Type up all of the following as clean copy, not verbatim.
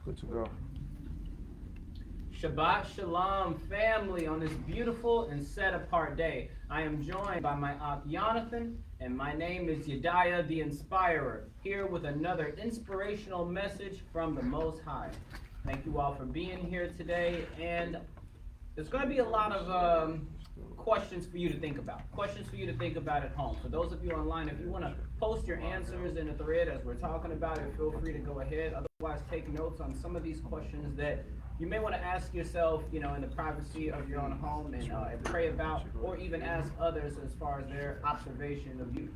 Good to go. Shabbat Shalom, family, on this beautiful and set-apart day. I am joined by my Aunt Jonathan, and my name is YediYah the Inspirer, here with another inspirational message from the Most High. Thank you all for being here today, and there's going to be a lot of questions for you to think about. Questions for you to think about at home. For those of you online, if you want to post your answers in a thread as we're talking about it, feel free to go ahead. Otherwise, take notes on some of these questions that you may want to ask yourself, in the privacy of your own home and pray about, or even ask others as far as their observation of you.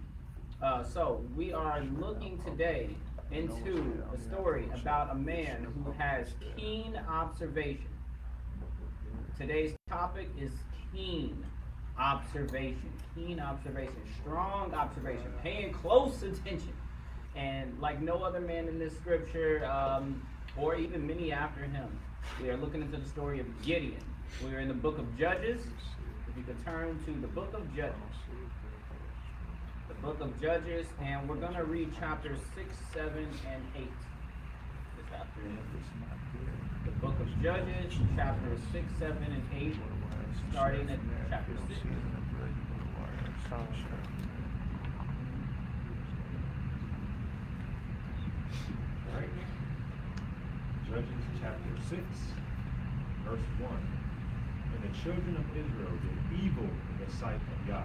So we are looking today into a story about a man who has keen observation. Today's topic is keen observation, strong observation, paying close attention. And like no other man in this scripture, or even many after him, we are looking into the story of Gideon. We are in the book of Judges. If you could turn to the book of Judges. The book of Judges, and we're going to read chapters 6, 7, and 8 this afternoon. The book of Judges, chapters 6, 7, and 8, starting at chapter 6. All right. Judges chapter 6, verse 1. And the children of Israel did evil in the sight of Yah.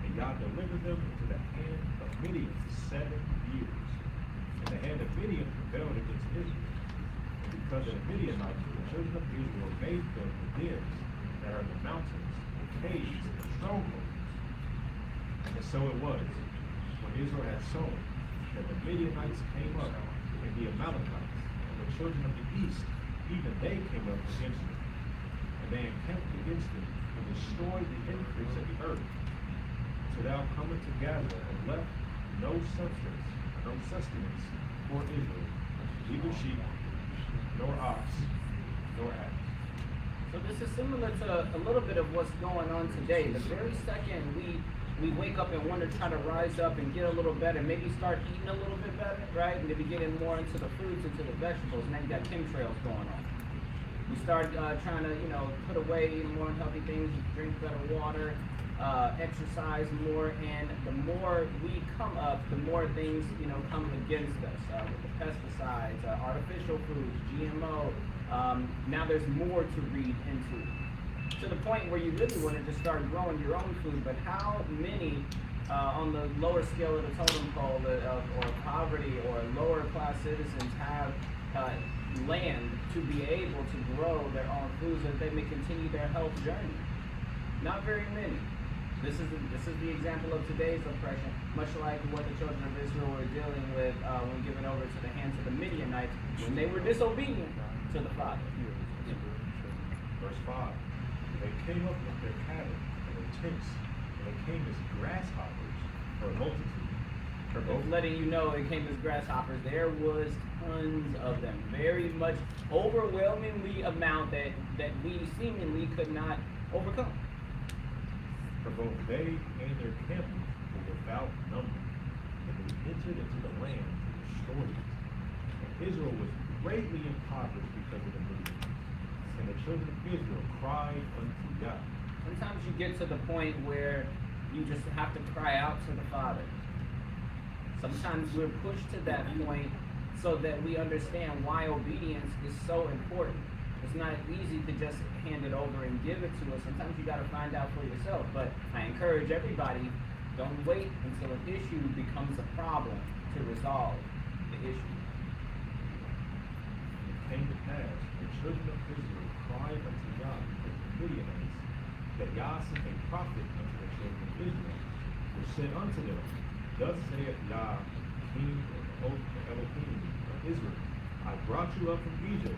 And Yah delivered them into the hand of Midian 7 years. And the hand of Midian prevailed against Israel. And because of the Midianites, the children of Israel made them the dens that are in the mountains, the caves, and the strongholds. And so it was, when Israel had sown, that the Midianites came up, and the Amalekites, and the children of the east, even they came up against them. And they encamped against them, and destroyed the increase of the earth. So thou comest together, and left no substance, no sustenance for Israel, neither sheep, nor ox, nor ass. So this is similar to a little bit of what's going on today. The very second we wake up and want to try to rise up and get a little better, maybe start eating a little bit better, right? Maybe getting more into the fruits, into the vegetables. Now you got chemtrails going on. We start trying to, put away more unhealthy things, drink better water, exercise more, and the more we come up, the more things, come against us with the pesticides, artificial foods, GMO. Now there's more to read into, to the point where you really want to just start growing your own food. But how many on the lower scale of the totem pole or poverty or lower class citizens have land to be able to grow their own foods so that they may continue their health journey? Not very many. This is the example of today's oppression, much like what the children of Israel were dealing with when given over to the hands of the Midianites when they were disobedient to the Father. Verse 5. They came up with their cattle and their tents, and they came as grasshoppers for a multitude. Letting you know they came as grasshoppers. There was tons of them, very much overwhelmingly amount that we seemingly could not overcome. For both they and their camels were without number, and they entered into the land and destroyed it. And Israel was greatly impoverished because of the Midianites. And the children of Israel cried unto Yah. Sometimes you get to the point where you just have to cry out to the Father. Sometimes we're pushed to that point so that we understand why obedience is so important. It's not easy to just hand it over and give it to us. Sometimes you got to find out for yourself. But I encourage everybody, don't wait until an issue becomes a problem to resolve the issue. It came to pass, the children of Israel cried unto Yah because of the Midianites, that Yah sent a prophet unto the children of Israel, which said unto them, Thus saith Yah, King of Elohim of Israel, I brought you up from Egypt,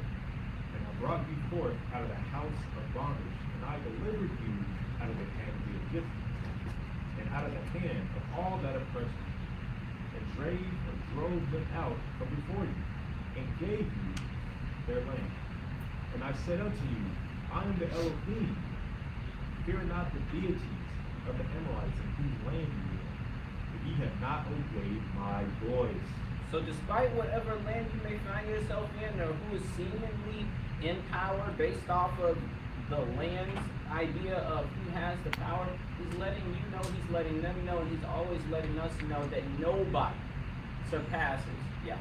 and I brought you forth out of the house of bondage, and I delivered you out of the hand of the Egyptians, and out of the hand of all that oppressed you, and drove them out from before you, and gave you their land. And I said unto you, I am the Elohim. Fear not the deities of the Amorites in whose land you live, for ye have not obeyed my voice. So despite whatever land you may find yourself in, or who is seemingly in power based off of the land's idea of who has the power. He's letting you know, he's letting them know, and he's always letting us know that nobody surpasses Yah.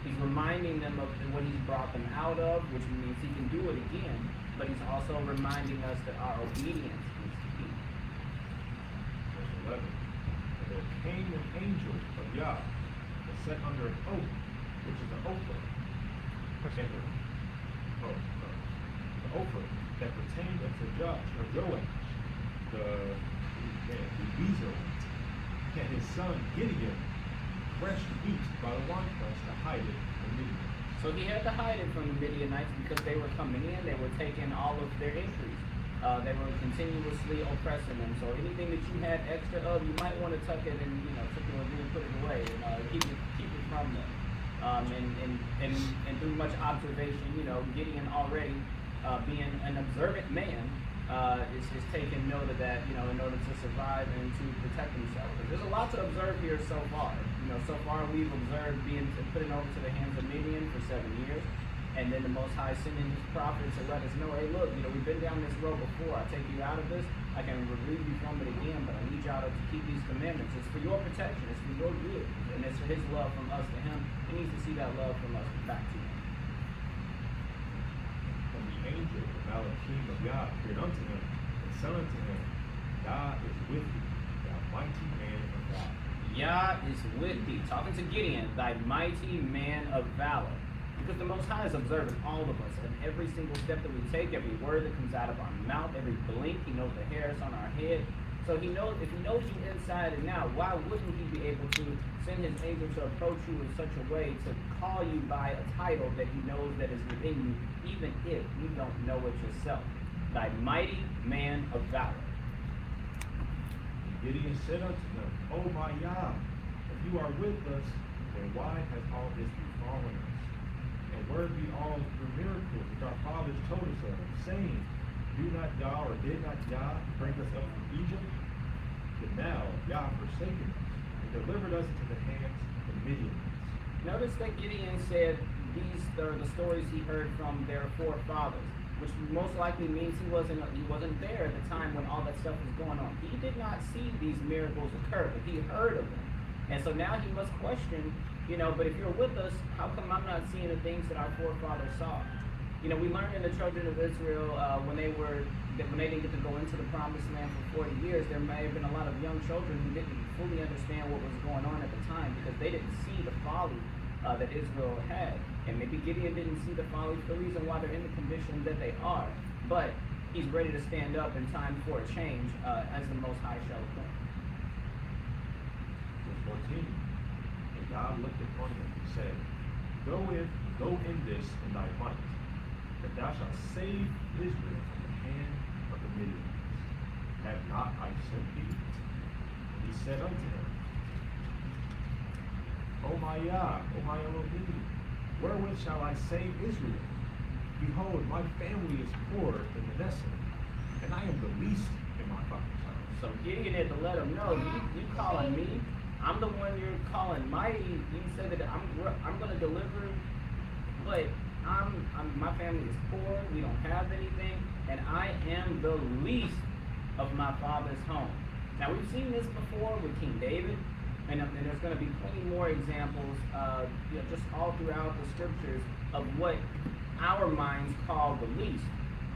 He's reminding them of what he's brought them out of, which means he can do it again, but he's also reminding us that our obedience is key. Verse 11. And there came an angel of Yah and set under an oak, which is the ophir. The ophir that pertained unto Joash, the Weasel, and his son Gideon fresh meat by the winepress to hide it from Midian. So he had to hide it from the Midianites because they were coming in, they were taking all of their increase. They were continuously oppressing them. So anything that you had extra of, you might want to tuck it and tuck it away and put it away and keep it from them. And through much observation, Gideon already being an observant man is taking note of that, in order to survive and to protect himself. There's a lot to observe here so far. So far we've observed being put over to the hands of Midian for 7 years, and then the Most High sending his prophets to let us know, hey, look, we've been down this road before. I take you out of this. I can relieve you from it again, but I need y'all to keep these commandments. It's for your protection. It's for your good, and it's for his love from us to him. He needs to see that love from us back to him. And the angel, the Malachim of Yah, appeared unto him and said unto him, God is with thee, thou mighty man of valor. Yah is with thee, talking to Gideon, thy mighty man of valor. Because the Most High is observing all of us, and every single step that we take, every word that comes out of our mouth, every blink, he knows the hairs on our head. So he knows, if he knows you inside and out, why wouldn't he be able to send his angel to approach you in such a way to call you by a title that he knows that is within you, even if you don't know it yourself? Thy mighty man of valor. And Gideon said unto them, O my Yah, if you are with us, then why has all this befallen us? And where be all the miracles which our fathers told us of, saying, do not Yah or did not Yah bring us up from Egypt? But now Yah forsaken us and delivered us into the hands of the Midianites. Notice that Gideon said these are the stories he heard from their forefathers, which most likely means he wasn't there at the time when all that stuff was going on. He did not see these miracles occur, but he heard of them. And so now he must question, but if you're with us, how come I'm not seeing the things that our forefathers saw? We learned in the children of Israel when they didn't get to go into the promised land for 40 years, there may have been a lot of young children who didn't fully understand what was going on at the time because they didn't see the folly that Israel had. And maybe Gideon didn't see the folly for the reason why they're in the condition that they are. But he's ready to stand up in time for a change as the Most High shall appoint. Verse 14. And God looked upon him and said, Go in this in thy might, that thou shalt save Israel from the hand of the Midianites. Have not I sent thee? And he said unto him, O my Yah, O my Elohim, wherewith shall I save Israel? Behold, my family is poor in Manasseh, and I am the least in my father's house. So Gideon had to let him know, you calling me? I'm the one you're calling mighty. You said that I'm going to deliver, but my family is poor. We don't have anything, and I am the least of my father's home. Now we've seen this before with King David, and there's going to be plenty more examples, just all throughout the scriptures of what our minds call the least.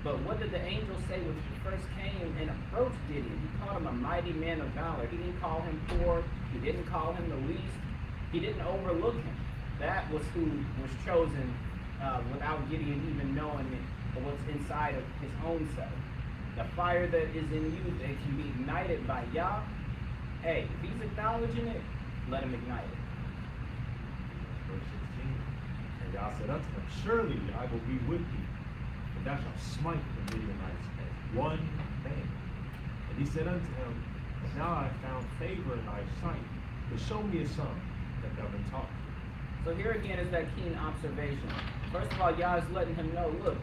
But what did the angel say when he first came and approached Gideon? He called him a mighty man of valor. He didn't call him poor. He didn't call him the least. He didn't overlook him. That was who was chosen without Gideon even knowing it, or what's inside of his own self. The fire that is in you that can be ignited by Yah, hey, if he's acknowledging it, let him ignite it. Verse 16. And Yah said unto him, Surely I will be with thee, and thou shalt smite the Midianites as one man. And he said unto him, Now I have found favor in thy sight, but show me a son that thou been taught. So here again is that keen observation. First of all, Yah is letting him know, look,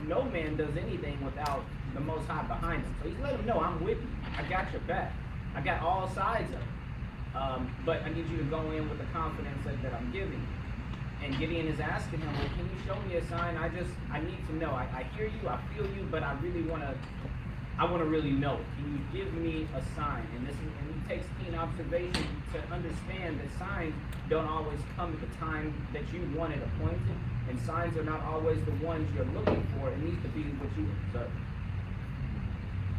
no man does anything without the Most High behind him. So he's letting him know, I'm with you. I got your back. I got all sides of it. But I need you to go in with the confidence that I'm giving you. And Gideon is asking him, well, can you show me a sign? I need to know. I hear you, I feel you, but I want to really know. Can you give me a sign? And he takes keen observation to understand that signs don't always come at the time that you want it appointed, and signs are not always the ones you're looking for. It needs to be what you observe.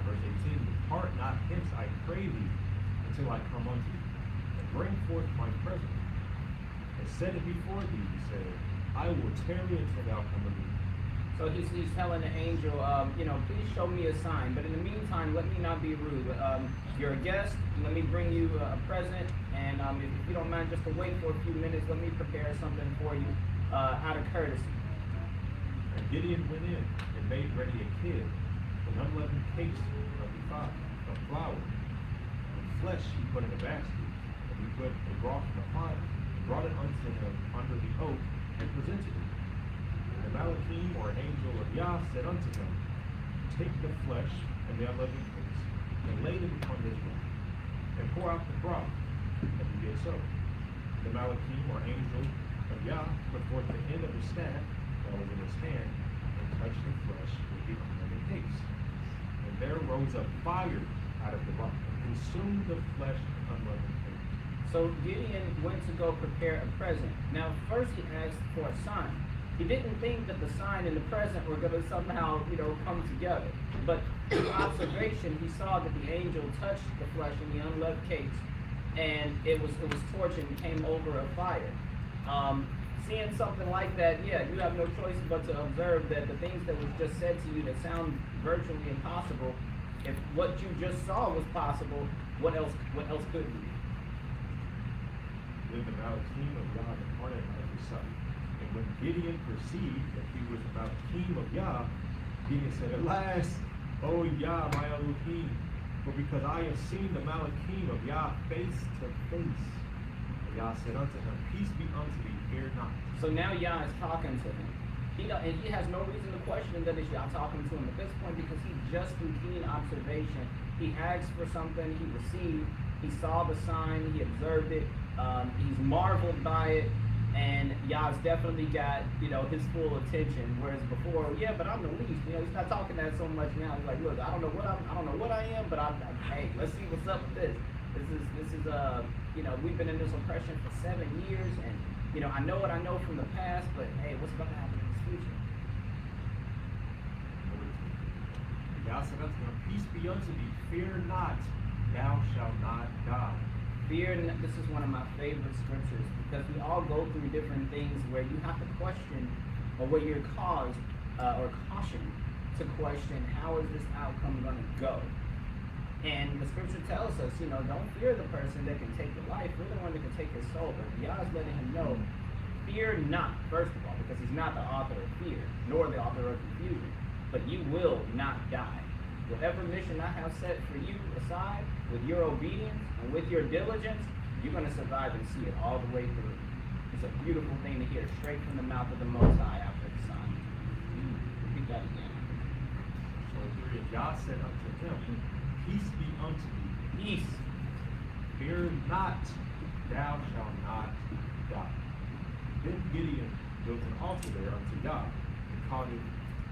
Verse 18, depart not hence, I pray thee, until I come unto thee, and bring forth my present. And set it before thee, he said, I will tarry until thou come unto me. So he's telling the angel, please show me a sign. But in the meantime, let me not be rude. You're a guest. Let me bring you a present. And if you don't mind just to wait for a few minutes, let me prepare something for you out of courtesy. And Gideon went in and made ready a kid, an unleavened cakes of flour. And flesh he put in a basket, and he put a broth in the fire, and brought it unto him under the oak, and presented it. And the Malachim, or angel of Yah, said unto him, take the flesh and the unleavened cakes, and lay them upon this rock, and pour out the broth. And he did so. The Malachim, or angel of Yah, put forth the end of the staff that was in his hand, and touched the flesh with the unleavened cakes. And there rose up fire out of the rock, and consumed the flesh and unleavened cakes. So Gideon went to go prepare a present. Now, first he asked for a sign. He didn't think that the sign and the present were going to somehow, come together. But through observation, he saw that the angel touched the flesh and the unleavened cakes, and it was torched and came over a fire. Seeing something like that, you have no choice but to observe that the things that was just said to you that sound virtually impossible, if what you just saw was possible, what else could be? Then the Malachim of Yah departed out of his sight. And when Gideon perceived that he was the Malachim of Yah, Gideon said, alas, O Yah, my Elohim, for because I have seen the Malachim of Yah face to face. And Yah said unto him, peace be unto thee, fear not. So now Yah is talking to him. And he has no reason to question that it's Yah talking to him at this point, because he just through keen observation, he asked for something, he received, he saw the sign, he observed it, he's marveled by it, and Yah's definitely got, his full attention. Whereas before, but I'm the least. He's not talking that so much now. He's like, look, I don't know what I am, but hey, let's see what's up with this. This is we've been in this oppression for 7 years, and I know what I know from the past, but hey, what's going to happen in the future? Yah said unto him, peace be unto thee, fear not, thou shalt not die. This is one of my favorite scriptures, because we all go through different things where you have to question, or where you're caused or cautioned to question, how is this outcome going to go? And the scripture tells us, don't fear the person that can take your life. We're the one that can take his soul. But Yah is letting him know, fear not, first of all, because he's not the author of fear, nor the author of confusion. But you will not die. Whatever mission I have set for you aside, with your obedience and with your diligence, you're going to survive and see it all the way through. It's a beautiful thing to hear straight from the mouth of the Most High after the sign. Repeat that again. So Yah said unto him, peace be unto thee. Peace. Fear not, thou shalt not die. Then Gideon built an altar there unto Yah, and called it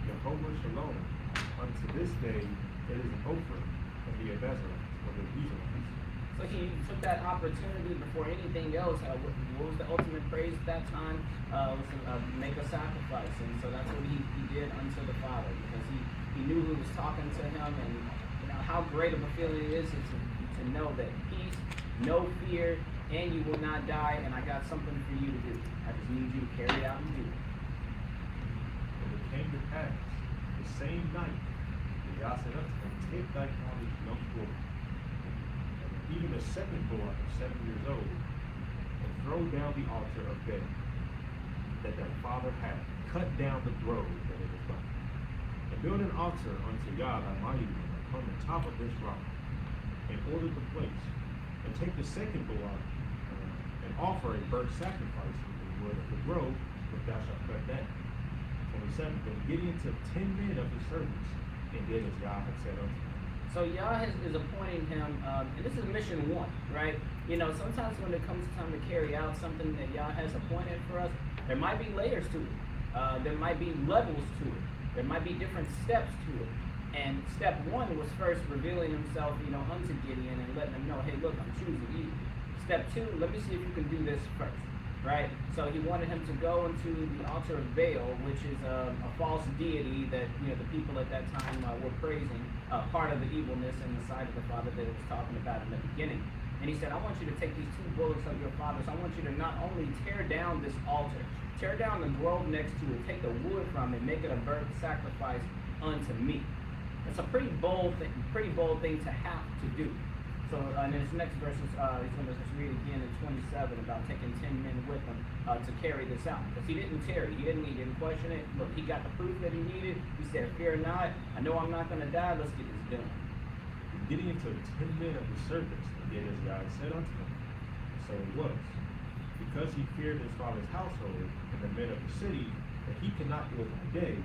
Jehovah Shalom. Unto this day it is an offering of the Abiezrites, or the Israelites. So he took that opportunity before anything else. What was the ultimate praise at that time? Was to make a sacrifice. And so that's what he did unto the Father, because he knew who was talking to him, and how great of a feeling it is to know that peace, no fear, and you will not die, and I got something for you to do. I just need you to carry it out and do it. And it came to pass the same night that Yah said unto him, take thy father's young bull, and even the second bullock of 7 years old, and throw down the altar of Baal that thy father had, cut down the grove that it was by, and build an altar unto Yah thy mighty one upon the top of this rock, and order the place, and take the second bullock, and offer a burnt sacrifice from the wood of the grove, which thou shalt cut down. 27. Then Gideon took 10 men of his servants, and did as Yah had said unto him. So Yah is appointing him, and this is mission 1, right? Sometimes when it comes time to carry out something that Yah has appointed for us, There might be layers to it. There might be levels to it. There might be different steps to it. And step one was first revealing himself, unto Gideon and letting him know, hey, look, I'm choosing you. Step two, let me see if you can do this first, right? So he wanted him to go into the altar of Baal, which is a false deity that, the people at that time were praising, part of the evilness in the sight of the Father that it was talking about in the beginning. And he said, I want you to take these 2 bullocks of your fathers. I want you to not only tear down this altar, tear down the grove next to it, take the wood from it, make it a burnt sacrifice unto me. It's a pretty bold thing to have to do. So in his next verses, he's going to read again in 27 about taking 10 men with him to carry this out. Because he didn't tarry, he didn't question it. Look, he got the proof that he needed. He said, fear not, I know I'm not going to die, let's get this done. Gideon took 10 men of his servants and did as God said unto him. And so it was. Because he feared his father's household and the men of the city, that he could not do it by day,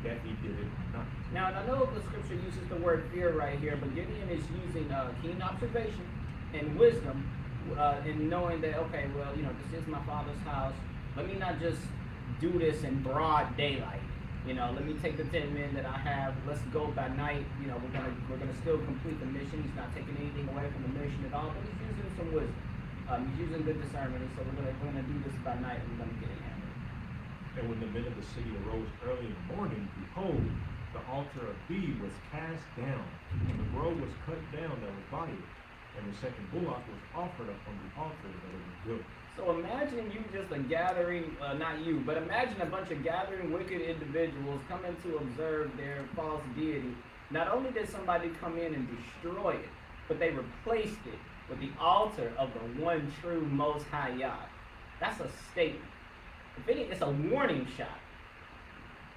that he did it by night. Now, I know the scripture uses the word fear right here, but Gideon is using keen observation and wisdom in knowing that, okay, well, this is my father's house. Let me not just do this in broad daylight. Let me take the 10 men that I have. Let's go by night. We're gonna still complete the mission. He's not taking anything away from the mission at all, but he's using some wisdom. He's using good discernment. So we're gonna do this by night, and we're gonna get it handled. And when the men of the city arose early in the morning, behold, the altar of B was cast down, and the grove was cut down that was by it, and the second bullock was offered up on the altar that it was built. So imagine you just not you, but imagine a bunch of gathering wicked individuals coming to observe their false deity. Not only did somebody come in and destroy it, but they replaced it with the altar of the one true Most High Yah. That's a statement. If it's a warning shot.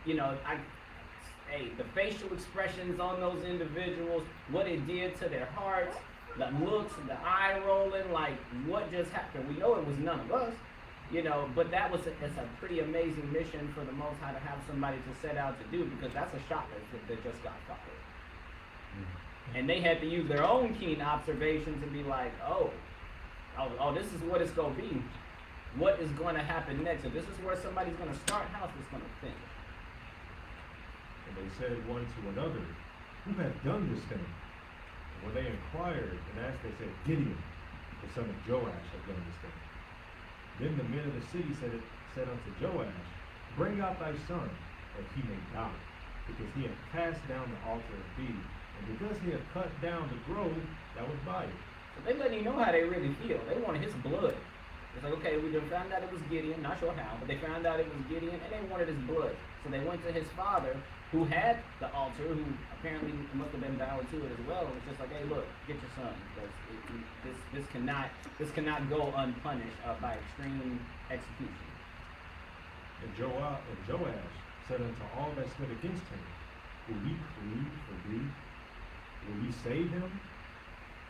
The facial expressions on those individuals, what it did to their hearts, the looks, the eye rolling, like what just happened. We know it was none of us, but it's a pretty amazing mission for the Most High to have somebody to set out to do, because that's a shot that just got fired. Mm-hmm. And they had to use their own keen observations and be like, oh, this is what it's going to be. What is going to happen next? If this is where somebody's going to start, how's this going to finish? And they said one to another, who hath done this thing? And when they inquired and asked, they said, Gideon, the son of Joash, hath done this thing. Then the men of the city said unto Joash, bring out thy son, that he may die, because he hath cast down the altar of B, and because he hath cut down the grove that was by it. So they letting you know how they really feel. They wanted his blood. It's like, okay, we done found out it was Gideon, not sure how, but they found out it was Gideon, and they wanted his blood. So they went to his father, who had the altar, who apparently must have been bound to it as well. It was just like, hey, look, get your son, because this cannot go unpunished by extreme execution. And Joash said unto all that stood against him, will we plead for thee? Will we save him?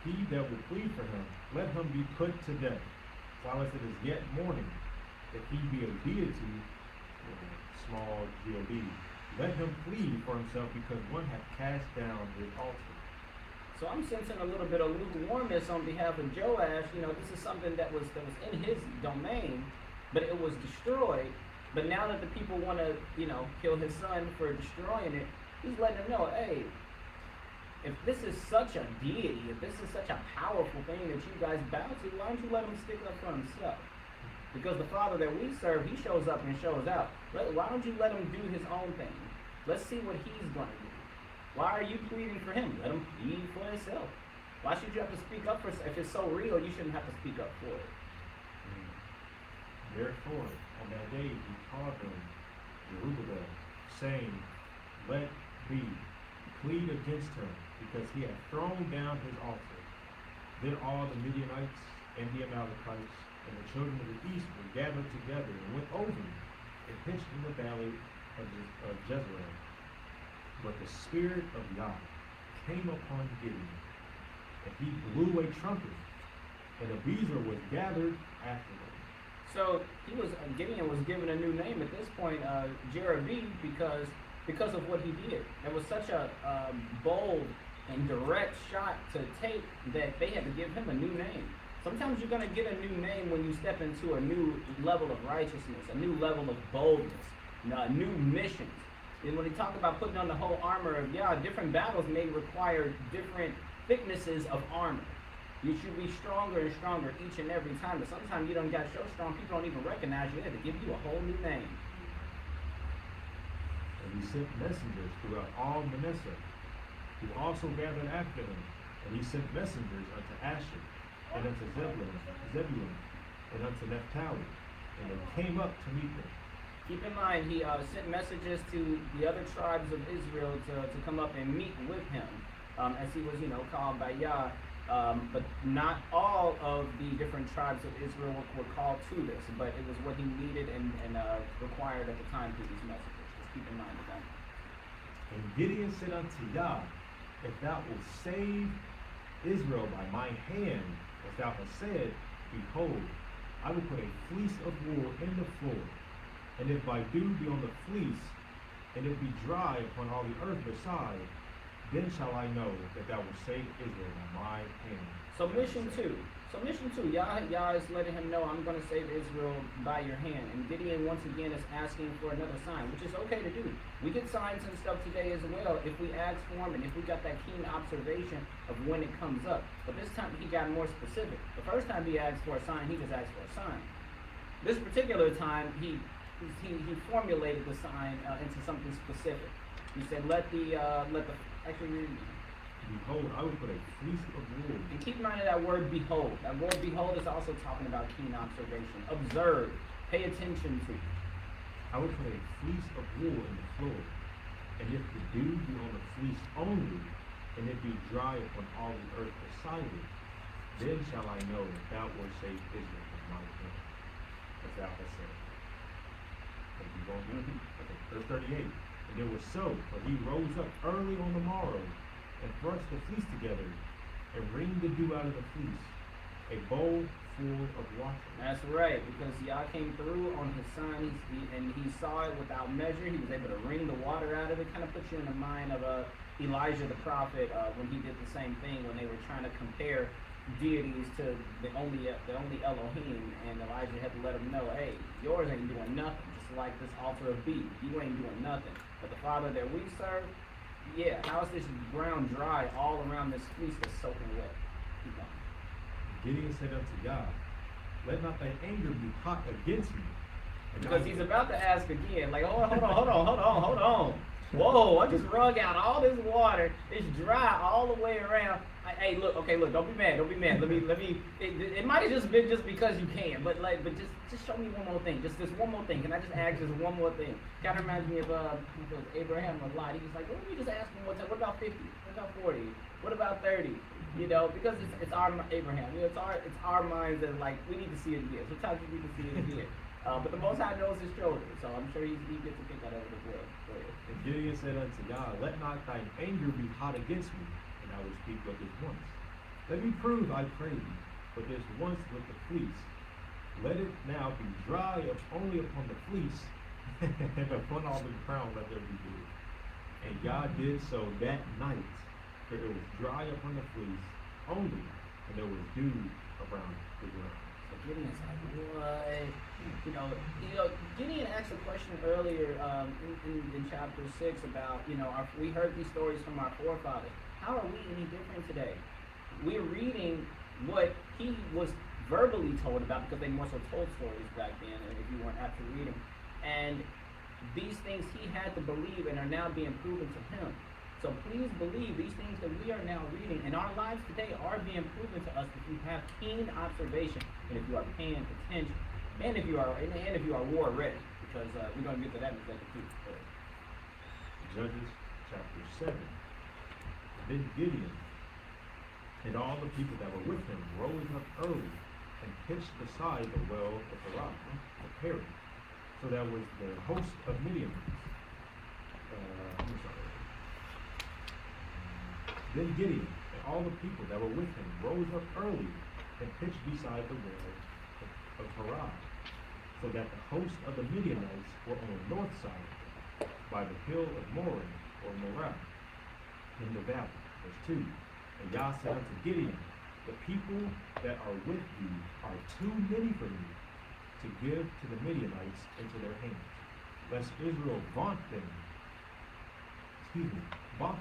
He that will plead for him, let him be put to death, while it is yet morning. If he be a deity, small God, let him plead for himself, because one hath cast down his altar. So I'm sensing a little bit of lukewarmness on behalf of Joash. This is something that was in his domain, but it was destroyed. But now that the people want to, kill his son for destroying it, he's letting them know, hey, if this is such a deity, if this is such a powerful thing that you guys bow to, why don't you let him stick up for himself? Because the Father that we serve, he shows up and shows out. Why don't you let him do his own thing? Let's see what he's going to do. Why are you pleading for him? Let him plead for himself. Why should you have to speak up for it? If it's so real, you shouldn't have to speak up for it. Therefore, on that day he called him Jerubbaal, saying, let me plead against him, because he hath thrown down his altar. Then all the Midianites and the Amalekites and the children of the east were gathered together and went over and pitched in the valley of Jezreel. But the Spirit of Yah came upon Gideon, and he blew a trumpet, and Abiezer was gathered afterward. So Gideon was given a new name at this point, Jerubbaal, because of what he did. It was such a bold and direct shot to take that they had to give him a new name. Sometimes you're going to get a new name when you step into a new level of righteousness, a new level of boldness, new missions. And when he talked about putting on the whole armor of Yah, different battles may require different thicknesses of armor. You should be stronger and stronger each and every time. But sometimes you don't got so strong, people don't even recognize you. They have to give you a whole new name. And he sent messengers throughout all Manasseh, who also gathered after him. And he sent messengers unto Asher, and unto Zebulun, and unto Naphtali. And they came up to meet them. Keep in mind, he sent messages to the other tribes of Israel to come up and meet with him, as he was, called by Yah. But not all of the different tribes of Israel were called to this, but it was what he needed and required at the time through these messages. Just keep in mind that. And Gideon said unto Yah, if thou wilt save Israel by my hand, as thou hast said, behold, I will put a fleece of wool in the floor, and if my dew be on the fleece, and it be dry upon all the earth beside, then shall I know that thou wilt save Israel by my hand. So mission two. Yah is letting him know, I'm going to save Israel by your hand. And Gideon once again is asking for another sign, which is okay to do. We get signs and stuff today as well if we ask for them and if we got that keen observation of when it comes up. But this time he got more specific. The first time he asked for a sign, he just asked for a sign. This particular time, he formulated the sign into something specific. He said, Behold, I will put a fleece of wool. And keep in mind that word behold. That word behold is also talking about keen observation. Observe. Pay attention to. I will put a fleece of wool in the floor, and if the dew be on the fleece only, and it be dry upon all the earth beside it, then shall I know that thou wilt save Israel from my hand, as thou hast said. Okay, verse 38. And it was so, for he rose up early on the morrow, and thrust the fleece together, and wringed the dew out of the fleece, a bowl full of water. That's right, because Yah came through on his son, and he saw it without measure. He was able to wring the water out of it. Kind of puts you in the mind of Elijah the prophet when he did the same thing when they were trying to compare deities to the only Elohim, and Elijah had to let him know, hey, yours ain't doing nothing. Just like this altar of beef, you ain't doing nothing. But the Father that we serve, yeah, how is this ground dry all around this fleece that's soaking wet? Keep going. Gideon said unto God, let not thy anger be hot against me. Because he's about to ask again, like, hold on. Whoa, I just wrung out all this water. It's dry all the way around. Hey, look, don't be mad. Let me. It might have just been just because you can, but just show me one more thing. Just this one more thing. Can I just ask just one more thing? Kind of reminds me of Abraham a lot. He was like, well, let me just ask him one time. What about 50? What about 40? What about 30? Because it's our Abraham. It's our minds that like we need to see it again. Sometimes we need to see it again. But the Most High knows his children, so I'm sure he gets to pick that up as well. Go ahead. And Gideon said unto God, let not thine anger be hot against me, and I will speak but this once. Let me prove, I pray thee, but this once with the fleece. Let it now be dry only upon the fleece, and upon all the ground let there be dew. And God did so that night, for it was dry upon the fleece only, and there was dew around the ground. Gideon's like, what? Gideon asked a question earlier in chapter 6 about, we heard these stories from our forefathers. How are we any different today? We're reading what he was verbally told about because they more so told stories back then, if you weren't apt to read them. And these things he had to believe and are now being proven to him. So please believe these things that we are now reading in our lives today are being proven to us if you have keen observation and if you are paying attention and if you are war ready, because we're going to get to that in a second too. Judges chapter 7. Then Gideon and all the people that were with him rose up early and pitched beside the well of the rock, preparing. So that was the host of Midianites. Then Gideon and all the people that were with him rose up early and pitched beside the well of Harah, so that the host of the Midianites were on the north side, by the hill of Morin, or Morah, in the valley. Verse 2. And Yah said unto Gideon, the people that are with thee are too many for me to give to the Midianites into their hands, lest Israel vaunt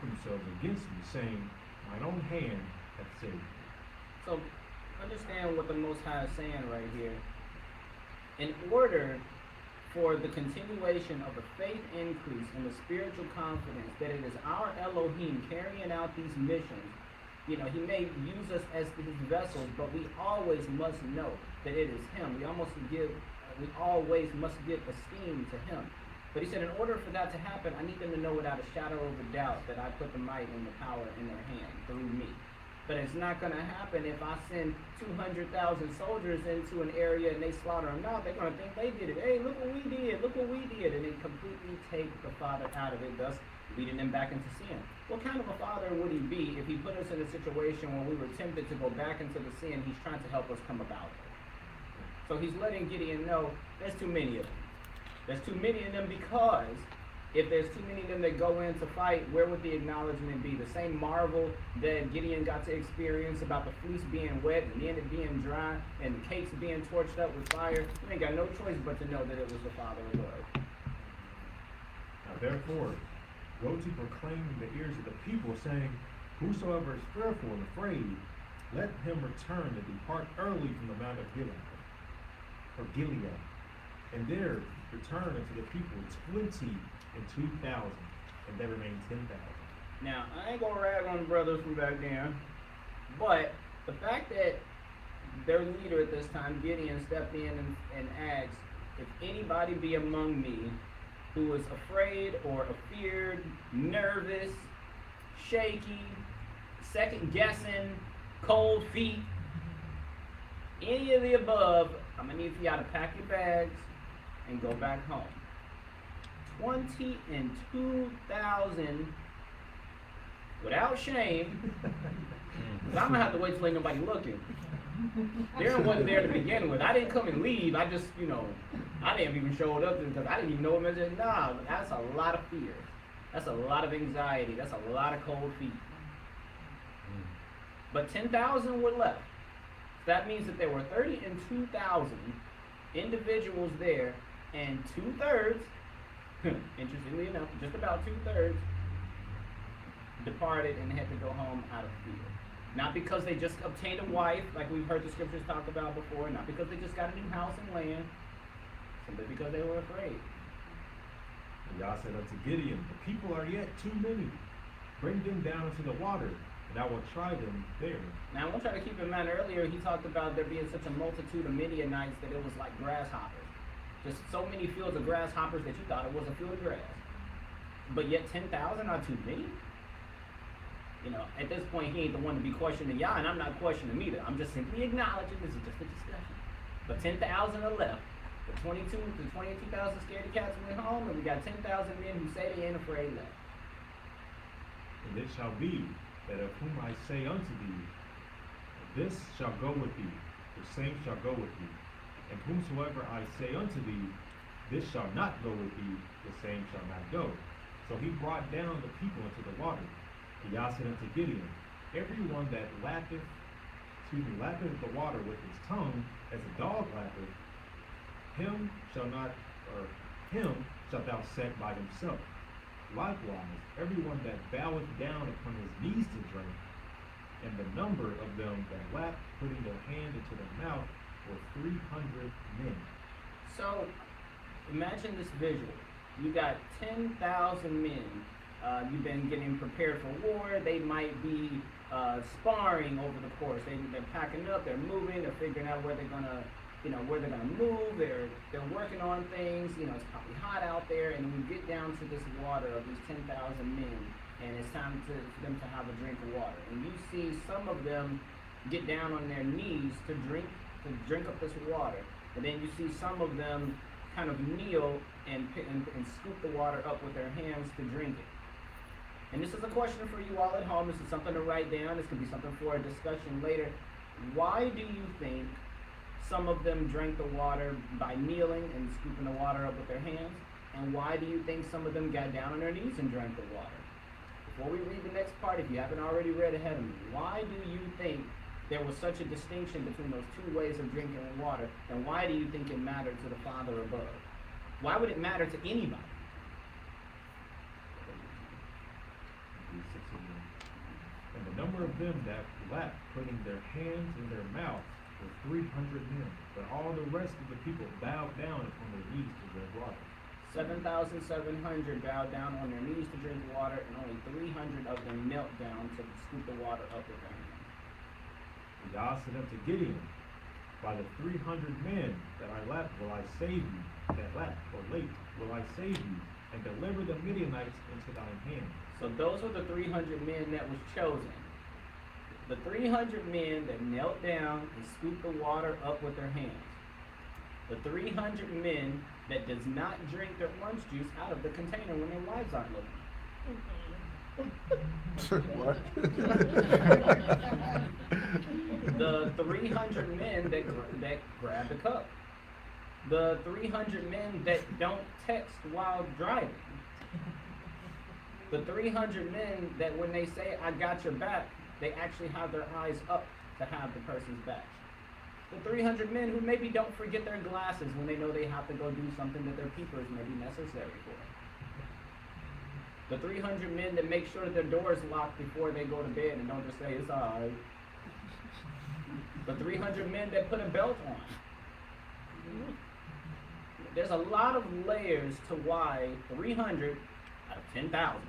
themselves against me, saying, mine own hand hath saved me. So understand what the Most High is saying right here. In order for the continuation of the faith increase and the spiritual confidence that it is our Elohim carrying out these missions, he may use us as his vessels, but we always must know that it is him. We always must give esteem to him. But he said, in order for that to happen, I need them to know without a shadow of a doubt that I put the might and the power in their hand through me. But it's not going to happen if I send 200,000 soldiers into an area and they slaughter them out. They're going to think they did it. Hey, look what we did. Look what we did. And it completely take the Father out of it, thus leading them back into sin. What kind of a father would he be if he put us in a situation where we were tempted to go back into the sin he's trying to help us come about it? So he's letting Gideon know there's too many of them. There's too many of them because if there's too many of them that go in to fight, where would the acknowledgement be? The same marvel that Gideon got to experience about the fleece being wet and the end being dry and the cakes being torched up with fire. You ain't got no choice but to know that it was the Father of Lord. Now therefore, go to proclaim in the ears of the people, saying, whosoever is fearful and afraid, let him return and depart early from the mount of Gilead, and there return unto the people 22,000, and there remain 10,000. Now, I ain't gonna rag on the brothers from back then, but the fact that their leader at this time, Gideon, stepped in and asked, if anybody be among me who is afraid or afeared, nervous, shaky, second guessing, cold feet, any of the above, I'm gonna need for y'all to pack your bags and go back home. 22,000 without shame, because I'm gonna have to wait till ain't nobody looking. Darren wasn't there to begin with. I didn't come and leave. I just, I didn't even show up because I didn't even know him as a that's a lot of fear. That's a lot of anxiety. That's a lot of cold feet. But 10,000 were left. That means that there were 32,000 individuals there, and 2/3, interestingly enough, just about 2/3, departed and had to go home out of fear. Not because they just obtained a wife, like we've heard the scriptures talk about before, not because they just got a new house and land, simply because they were afraid. And Yah said unto Gideon, the people are yet too many. Bring them down into the water, and I will try them there. Now I want you to keep in mind, earlier he talked about there being such a multitude of Midianites that it was like grasshoppers. Just so many fields of grasshoppers that you thought it was a field of grass. But yet 10,000 are too many? At this point he ain't the one to be questioning Yah, and I'm not questioning him either. I'm just simply acknowledging this is just a discussion. But 10,000 are left. The 22,000 scaredy cats went home, and we got 10,000 men who say they ain't afraid left. And it shall be that of whom I say unto thee, this shall go with thee, the same shall go with thee. And whomsoever I say unto thee, this shall not go with thee, the same shall not go. So he brought down the people into the water. And Yah said unto Gideon, everyone that lappeth the water with his tongue, as a dog lappeth, him shalt thou set by himself. Likewise, everyone that boweth down upon his knees to drink, and the number of them that lapped, putting their hand into their mouth, were 300 men. So, imagine this visual. You got 10,000 men. You've been getting prepared for war. They might be sparring over the course. They're packing up. They're moving. They're figuring out where they're gonna move. They're working on things. It's probably hot out there, and we get down to this water of these 10,000 men, and it's time for them to have a drink of water. And you see some of them get down on their knees to drink up this water, and then you see some of them kind of kneel and scoop the water up with their hands to drink it. And this is a question for you all at home. This is something to write down. This could be something for a discussion later. Why do you think some of them drank the water by kneeling and scooping the water up with their hands? And why do you think some of them got down on their knees and drank the water? Before we read the next part, if you haven't already read ahead of me, why do you think there was such a distinction between those two ways of drinking water, then why do you think it mattered to the Father above? Why would it matter to anybody? And the number of them that lapped, putting their hands in their mouth, were 300 men. But all the rest of the people bowed down upon their knees to drink water. 7,700 bowed down on their knees to drink water, and only 300 of them knelt down to scoop the water up with their hands. Yah said unto Gideon, by the 300 men that I lapped will I save you, that lapped or late will I save you, and deliver the Midianites into thine hand. So those were the 300 men that was chosen. The 300 men that knelt down and scooped the water up with their hands. The 300 men that does not drink their orange juice out of the container when their wives aren't looking. What? The 300 men that grab the cup. The 300 men that don't text while driving. The 300 men that when they say, I got your back, they actually have their eyes up to have the person's back. The 300 men who maybe don't forget their glasses when they know they have to go do something that their peepers may be necessary for. The 300 men that make sure that their door is locked before they go to bed and don't just say, it's all right. The 300 men that put a belt on. There's a lot of layers to why 300 out of 10,000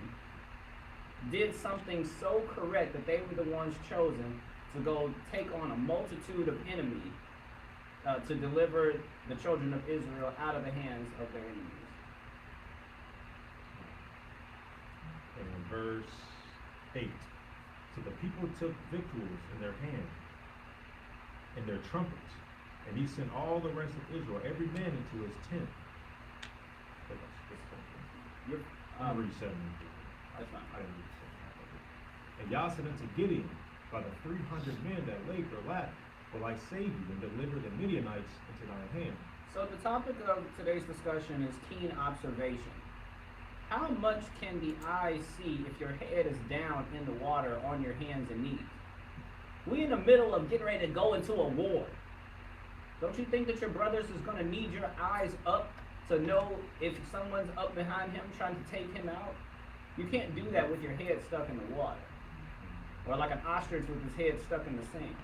did something so correct that they were the ones chosen to go take on a multitude of enemies to deliver the children of Israel out of the hands of their enemies. And in verse 8, so the people took victuals in their hand and their trumpets, and he sent all the rest of Israel, every man into his tent. I'm reading 7. That's fine. I didn't read 7. And Yah said unto Gideon, by the 300 men that laid or lapped, will I save you and deliver the Midianites into thine hand. So the topic of today's discussion is keen observation. How much can the eye see if your head is down in the water on your hands and knees? We in the middle of getting ready to go into a war. Don't you think that your brothers is going to need your eyes up to know if someone's up behind him trying to take him out? You can't do that with your head stuck in the water. Or like an ostrich with his head stuck in the sand.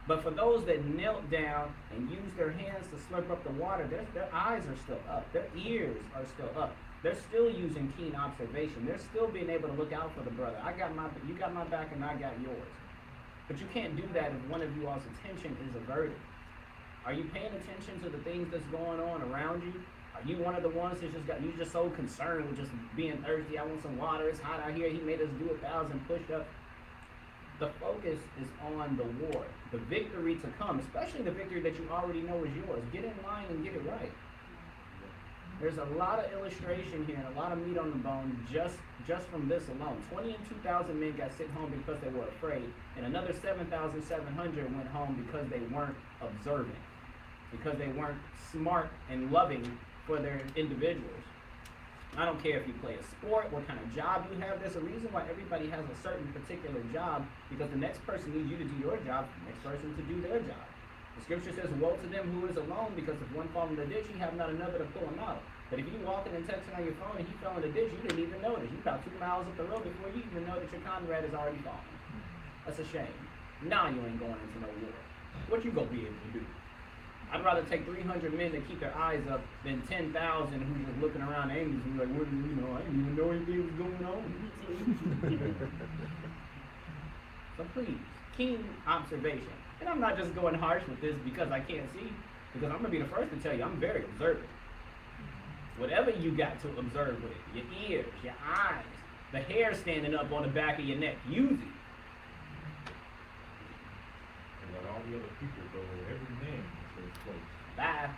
But for those that knelt down and used their hands to slurp up the water, their eyes are still up. Their ears are still up. They're still using keen observation. They're still being able to look out for the brother. You got my back and I got yours. But you can't do that if one of you all's attention is averted. Are you paying attention to the things that's going on around you? Are you one of the ones you just so concerned with just being thirsty? I want some water. It's hot out here. He made us do 1,000 push-ups. The focus is on the war, the victory to come, especially the victory that you already know is yours. Get in line and get it right. There's a lot of illustration here and a lot of meat on the bone just from this alone. 22,000 men got sent home because they were afraid, and another 7,700 went home because they weren't observant, because they weren't smart and loving for their individuals. I don't care if you play a sport, what kind of job you have. There's a reason why everybody has a certain particular job, because the next person needs you to do your job, the next person to do their job. The scripture says, woe to them who is alone, because if one fall in the ditch, you have not another to pull him out. But if you walking and texting on your phone and he fell in the ditch, you didn't even notice. You about 2 miles up the road before you even know that your comrade has already fallen. That's a shame. Now you ain't going into no war. What you gonna be able to do? I'd rather take 300 men that keep their eyes up than 10,000 who's just looking around aimlessly like, what do you know? I didn't even know anything was going on. So please, keen observation. And I'm not just going harsh with this because I can't see, because I'm going to be the first to tell you I'm very observant. Whatever you got to observe with, your ears, your eyes, the hair standing up on the back of your neck, use it. And let all the other people go, every man into his place. Bye.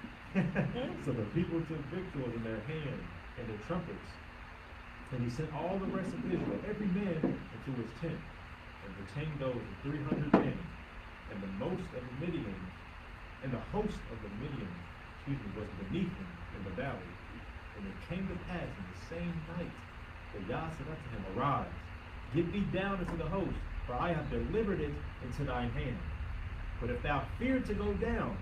So the people took victuals in their hand and their trumpets, and he sent all the rest of Israel, every man into his tent, and retained those 300 men, and the most of the Midians, and the host of the Midians, was beneath him in the valley. And it came to pass in the same night that Yah said unto him, arise, get thee down into the host, for I have delivered it into thine hand. But if thou fear to go down,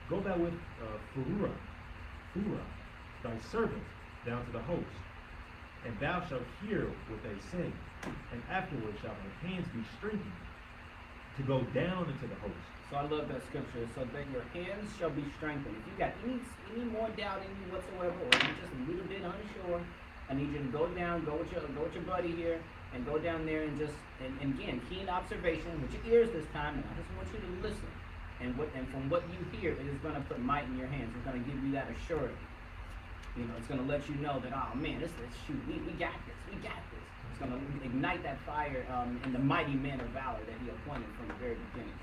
go thou with Phurah, thy servant, down to the host, and thou shalt hear what they say, and afterward shall thy hands be strengthened to go down into the host. So I love that scripture. So that your hands shall be strengthened. If you got any more doubt in you whatsoever, or you're just a little bit unsure, I need you to go down, go with your buddy here, and go down there and again, keen observation with your ears this time, and I just want you to listen. And from what you hear, it is going to put might in your hands. It's going to give you that assurance. It's going to let you know that, oh man, shoot, we got this. It's going to ignite that fire in the mighty man of valor that he appointed from the very beginning.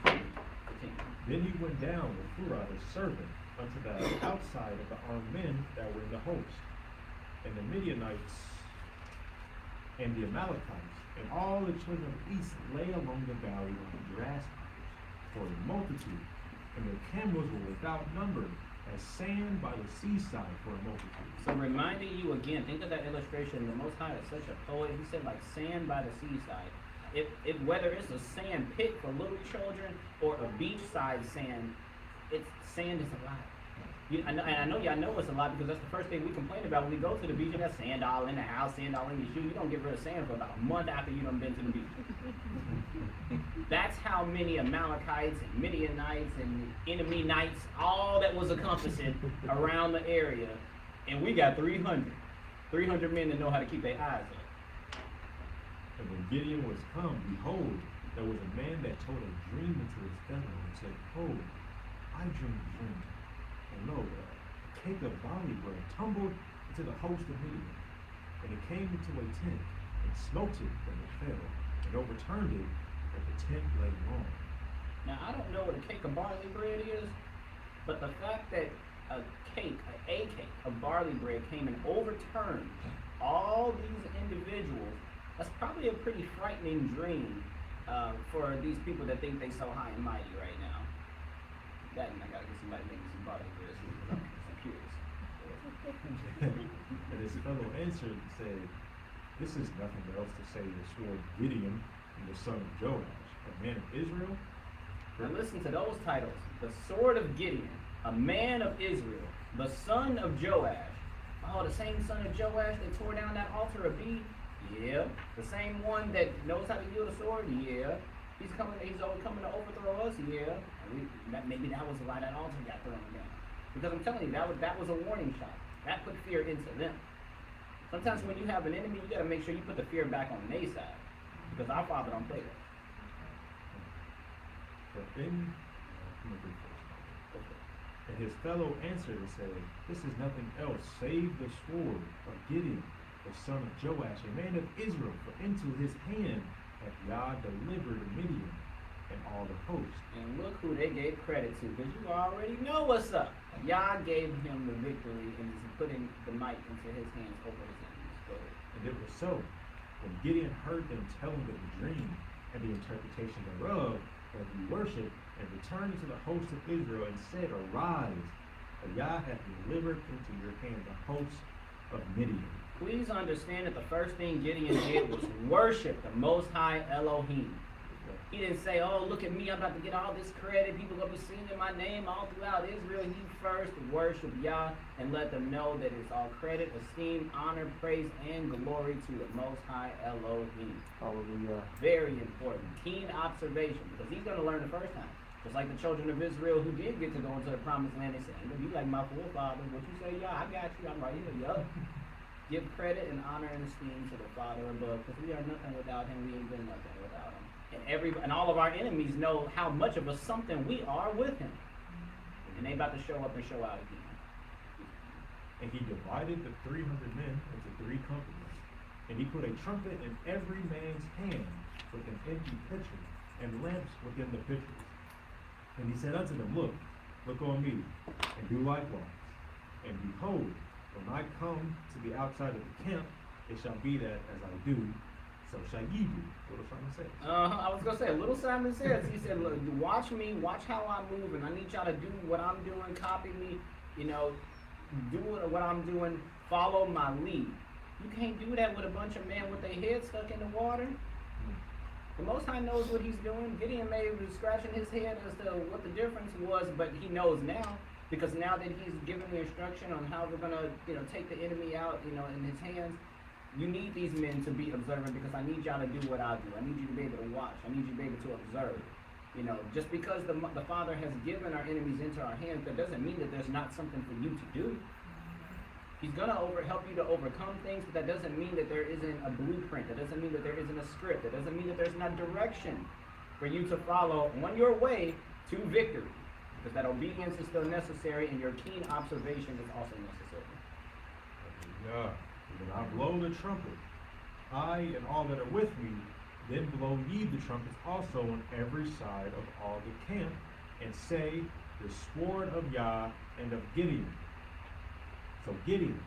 Then he went down with Phurah his servant unto the outside of the armed men that were in the host, and the Midianites and the Amalekites, and all the children of the east lay along the valley like grasshoppers for a multitude, and their camels were without number, as sand by the seaside for a multitude. So reminding you again, think of that illustration. The Most High is such a poet. He said like sand by the seaside. Whether it's a sand pit for little children or a beachside sand, sand is a lot. I know y'all know it's a lot because that's the first thing we complain about when we go to the beach. You got sand all in the house, sand all in your shoe. You don't get rid of sand for about a month after you done been to the beach. That's how many Amalekites and Midianites and enemy knights, all that was encompassing around the area. And we got 300 men that know how to keep their eyes up. And when Gideon was come, behold, there was a man that told a dream unto his fellow, and said, Behold, I dreamed a dream. And lo, a cake of barley bread tumbled into the host of Midian. And it came into a tent, and smote it, and it fell, and overturned it, and the tent lay long. Now, I don't know what a cake of barley bread is, but the fact that a cake of barley bread came and overturned all these individuals, that's probably a pretty frightening dream for these people that think they so high and mighty right now. That and I gotta get somebody making some barley bread because I'm curious. And his fellow answered and said, This is nothing else to say the sword Gideon and the son of Joash, a man of Israel. Now listen to those titles. The sword of Gideon, a man of Israel, the son of Joash. Oh, the same son of Joash that tore down that altar of B? Yeah. The same one that knows how to wield a sword? Yeah. He's coming to overthrow us? Yeah. Maybe that was why that altar got thrown down. Because I'm telling you, that was a warning shot. That put fear into them. Sometimes when you have an enemy, you got to make sure you put the fear back on their side. Because our Father don't play that. And his fellow answered and said, This is nothing else save the sword of Gideon, the son of Joash, a man of Israel, for into his hand hath Yah delivered Midian and all the host. And look who they gave credit to, because you already know what's up. Yah gave him the victory and is putting the might into his hands over his enemies. And it was so, when Gideon heard them tell him of the dream and the interpretation thereof, that he worshipped and returned to the host of Israel and said, Arise, for Yah hath delivered into your hand the host of Midian. Please understand that the first thing Gideon did was worship the Most High Elohim. He didn't say, oh, look at me, I'm about to get all this credit. People are going to be singing my name all throughout Israel. He first worshiped Yah and let them know that it's all credit, esteem, honor, praise, and glory to the Most High Elohim. Hallelujah. Very important. Keen observation, because he's going to learn the first time. Just like the children of Israel who did get to go into the promised land, they said, you like my forefathers. What you say, Yah, I got you. I'm right here, yup. Give credit and honor and esteem to the Father above, because we are nothing without him. We ain't been nothing without him. And all of our enemies know how much of a something we are with him. And they about to show up and show out again. And he divided the 300 men into 3 companies. And he put a trumpet in every man's hand with an empty pitcher, and lamps within the pitchers. And he said unto them, Look on me, and do likewise. And behold, when I come to the outside of the camp, it shall be that as I do, so shall ye do. Little Simon says. I was going to say, little Simon says, he said, look, watch me, watch how I move, and I need y'all to do what I'm doing, copy me, do what I'm doing, follow my lead. You can't do that with a bunch of men with their heads stuck in the water. The Most High knows what he's doing. Gideon may have been scratching his head as to what the difference was, but he knows now, because now that he's given the instruction on how we're gonna, take the enemy out, in his hands. You need these men to be observant, because I need y'all to do what I do. I need you to be able to watch. I need you to be able to observe. Just because the Father has given our enemies into our hands, that doesn't mean that there's not something for you to do. He's gonna help you to overcome things, but that doesn't mean that there isn't a blueprint. That doesn't mean that there isn't a script. That doesn't mean that there's not direction for you to follow on your way to victory. Because that obedience is still necessary, and your keen observation is also necessary. Yeah. When I blow the trumpet, I and all that are with me, then blow ye the trumpets also on every side of all the camp, and say, the sword of Yah and of Gideon. So Gideon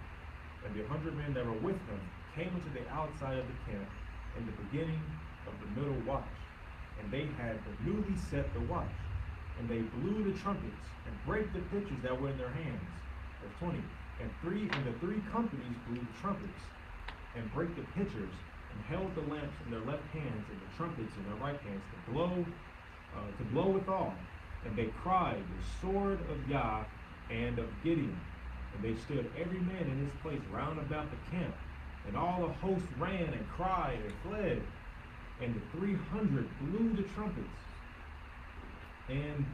and the 100 men that were with him came into the outside of the camp in the beginning of the middle watch, and they had newly set the watch, and they blew the trumpets and brake the pitchers that were in their hands. Verse 20. And the three companies blew the trumpets and brake the pitchers and held the lamps in their left hands and the trumpets in their right hands to blow withal. And they cried, the sword of Yah and of Gideon. And they stood every man in his place round about the camp. And all the host ran and cried and fled. And the 300 blew the trumpets. And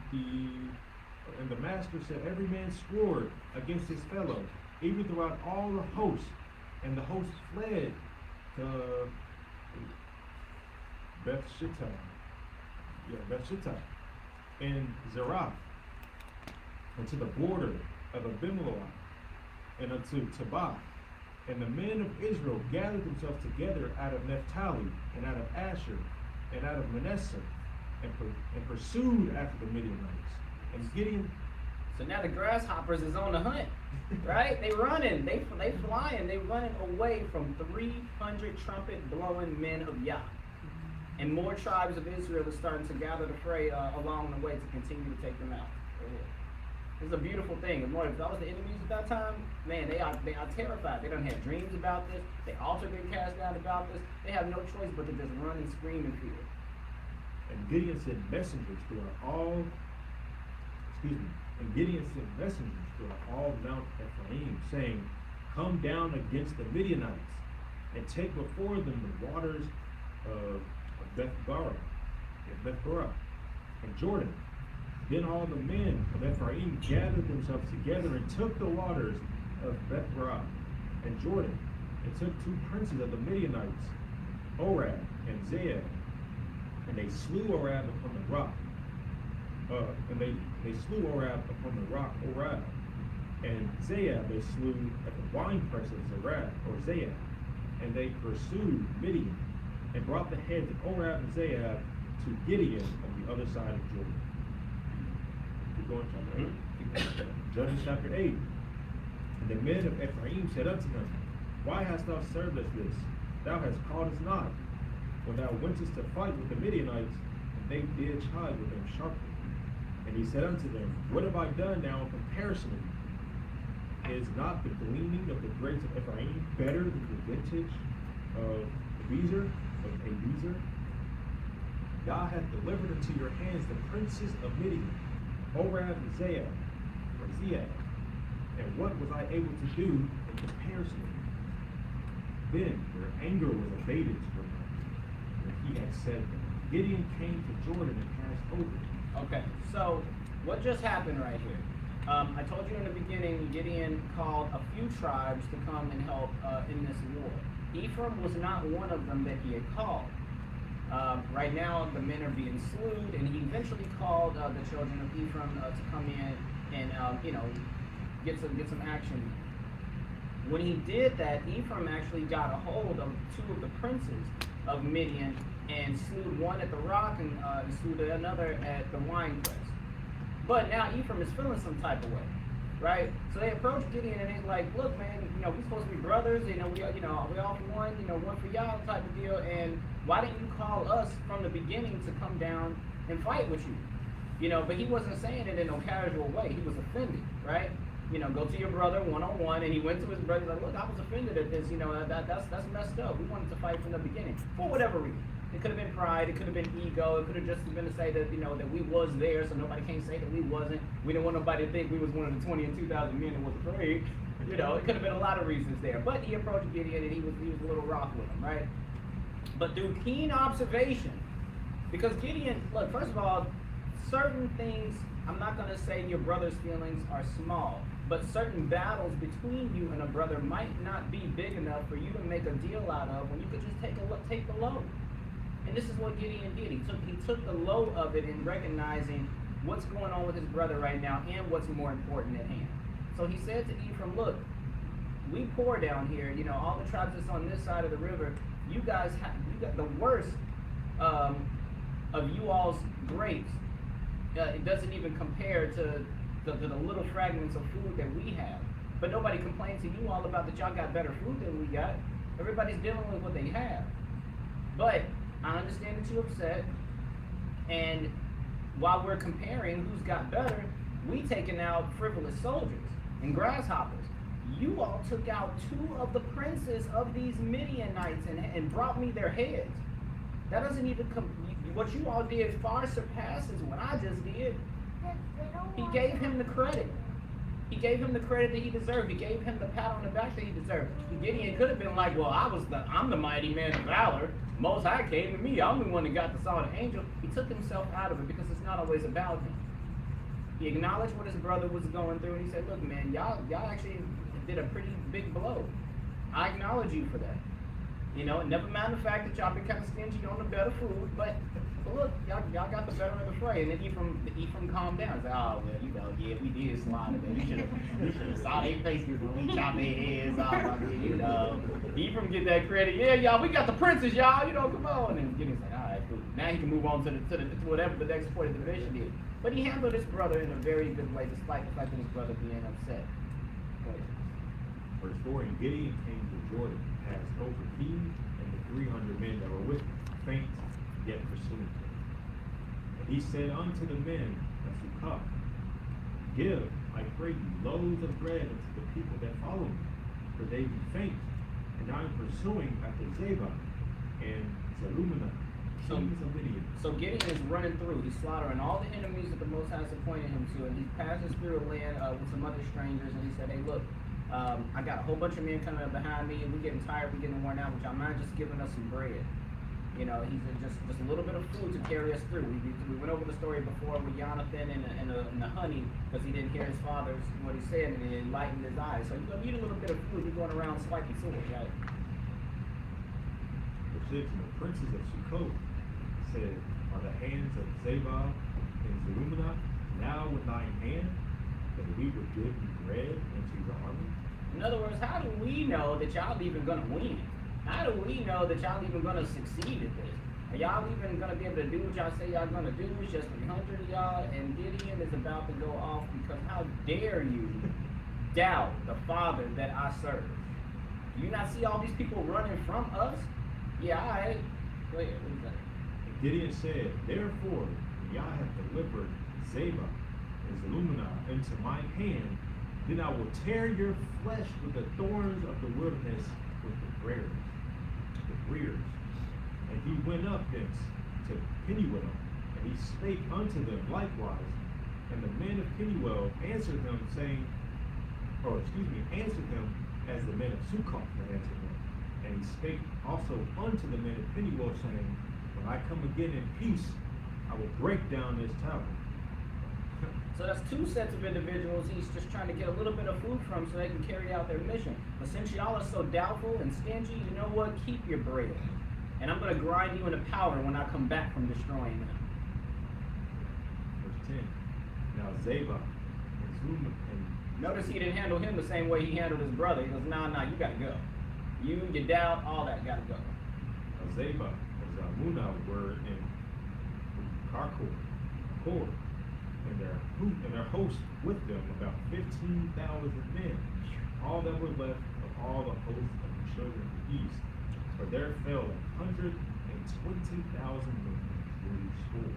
the master said, every man swore against his fellow, even throughout all the hosts. And the host fled to Bethshittai, and Zerah, and to the border of Abimelech, and unto Tabah. And the men of Israel gathered themselves together out of Naphtali, and out of Asher, and out of Manasseh, and pursued after the Midianites. And Gideon. So now the grasshoppers is on the hunt, right? They running, they flying, they running away from 300 trumpet blowing men of Yah. And more tribes of Israel are starting to gather the fray along the way to continue to take them out. This is a beautiful thing. And Lord, if that was the enemies at that time, man, they are terrified. They don't have dreams about this. They also get cast down about this. They have no choice but to just run and scream in fear. And Gideon sent messengers throughout Mount Ephraim, saying, come down against the Midianites, and take before them the waters of Bethbarah, and Jordan. Then all the men of Ephraim gathered themselves together and took the waters of Bethbarah and Jordan, and took two princes of the Midianites, Orab and Zeeb, and they slew Orab upon the rock. They slew Orab upon the rock, Orab, and Zeeb they slew at the winepress of Zeeb, and they pursued Midian, and brought the heads of Orab and Zeeb to Gideon on the other side of Jordan. Keep going, chapter 8. Judges chapter 8. And the men of Ephraim said unto him, why hast thou served us this? Thou hast called us not, when thou wentest to fight with the Midianites, and they did chide with them sharply. And he said unto them, what have I done now in comparison of you? Is not the gleaning of the grapes of Ephraim better than the vintage of Abiezer? Yah hath delivered into your hands the princes of Midian, Orab and Zeeb. And what was I able to do in comparison of you? Then their anger was abated from him, when he had said, Gideon came to Jordan and passed over. Okay, so what just happened right here? I told you in the beginning, Gideon called a few tribes to come and help in this war. Ephraim was not one of them that he had called. Right now, the men are being slewed, and he eventually called the children of Ephraim to come in and get some action. When he did that, Ephraim actually got a hold of two of the princes of Midian and slew one at the rock and slew another at the winepress. But now Ephraim is feeling some type of way, right? So they approach Gideon and they're like, look, man, we're supposed to be brothers, we all for one, one for y'all type of deal, and why didn't you call us from the beginning to come down and fight with you? But he wasn't saying it in no casual way. He was offended, right? go to your brother one-on-one. And he went to his brother, like, look, I was offended at this, that's messed up. We wanted to fight from the beginning, for whatever reason. It could have been pride, it could have been ego, it could have just been to say that, that we was there, so nobody can't say that we wasn't. We didn't want nobody to think we was one of the 20 and 2,000 men that was afraid. It could have been a lot of reasons there. But he approached Gideon, and he was a little rough with him, right? But through keen observation, because Gideon, look, first of all, certain things, I'm not going to say your brother's feelings are small, but certain battles between you and a brother might not be big enough for you to make a deal out of when you could just take the load. And this is what Gideon did. He took the load of it in recognizing what's going on with his brother right now and what's more important at hand. So he said to Ephraim, look, we poor down here, all the tribes that's on this side of the river, you got the worst of you all's grapes. It doesn't even compare to the little fragments of food that we have. But nobody complains to you all about that y'all got better food than we got. Everybody's dealing with what they have. But I understand that you're upset. And while we're comparing who's got better, we taking out frivolous soldiers and grasshoppers. You all took out 2 of the princes of these Midianites and brought me their heads. That doesn't even what you all did far surpasses what I just did. He gave him the credit. He gave him the credit that he deserved. He gave him the pat on the back that he deserved. Gideon could have been like, well, I'm the mighty man of valor. Most High came to me. I'm the one that got the saw the angel. He took himself out of it because it's not always about him. He acknowledged what his brother was going through, and he said, look, man, y'all actually did a pretty big blow. I acknowledge you for that. Never mind the fact that y'all been kind of stingy on the better food, but look, y'all got the better of the fray. And then Ephraim calmed down and said, oh, well, yeah, we did slaughter them. We should have saw their faces when we chopped their heads off. Ephraim get that credit. Yeah, y'all, we got the princes, y'all. Come on. And Gideon's like, all right, cool. Now he can move on to whatever the next point of the division is. But he handled his brother in a very good way, despite the fact that his brother being upset. Go ahead. Verse 4, and Gideon came to Jordan, passed over he and the 300 men that were with him, faint, yet pursuing him. And he said unto the men of Sukkot, give, I pray you, loaves of bread unto the people that follow me, for they be faint, and I am pursuing after Zebah and Zalmunna, kings of Midian. So Gideon is running through. He's slaughtering all the enemies that the Most High has appointed him to, and he passes through a land with some other strangers, and he said, hey, look, I got a whole bunch of men coming up behind me, and we're getting tired, we're getting worn out. Would y'all mind just giving us some bread? He said just a little bit of food to carry us through. We went over the story before with Jonathan and the honey, because he didn't hear his father's what he said, and it enlightened his eyes. So you're gonna need a little bit of food. You're going around spiky swords, right? Verse 6, and the princes of Sukkot said, are the hands of Zebah and Zalmunna now with thine hand, that we would give you bread into your army? In other words, how do we know that y'all even gonna win? How do we know that y'all even gonna succeed at this? Are y'all even gonna be able to do what y'all say y'all gonna do? It's just 300 of y'all, and Gideon is about to go off because how dare you doubt the Father that I serve? Do you not see all these people running from us? Yeah, all right. Go ahead. What is that? And Gideon said, therefore, when Yah hath delivered Zebah and Zalmunna into my hand, then I will tear your flesh with the thorns of the wilderness with the briars. And he went up thence to Peniel, and he spake unto them likewise. And the men of Peniel answered him, answered him as the men of Sukkot had answered him. And he spake also unto the men of Peniel, saying, when I come again in peace, I will break down this tower. So that's 2 sets of individuals he's just trying to get a little bit of food from so they can carry out their mission. But since y'all are so doubtful and stingy, you know what? Keep your bread. And I'm going to grind you into powder when I come back from destroying them. Verse 10. Now Zebah and Zalmunna. Notice he didn't handle him the same way he handled his brother. He goes, nah, you got to go. You, your doubt, all that got to go. Now Zebah and Zalmunna were in Karkor, and their host with them about 15,000 men, all that were left of all the hosts of the children of the east. For there fell 120,000 men through the sword.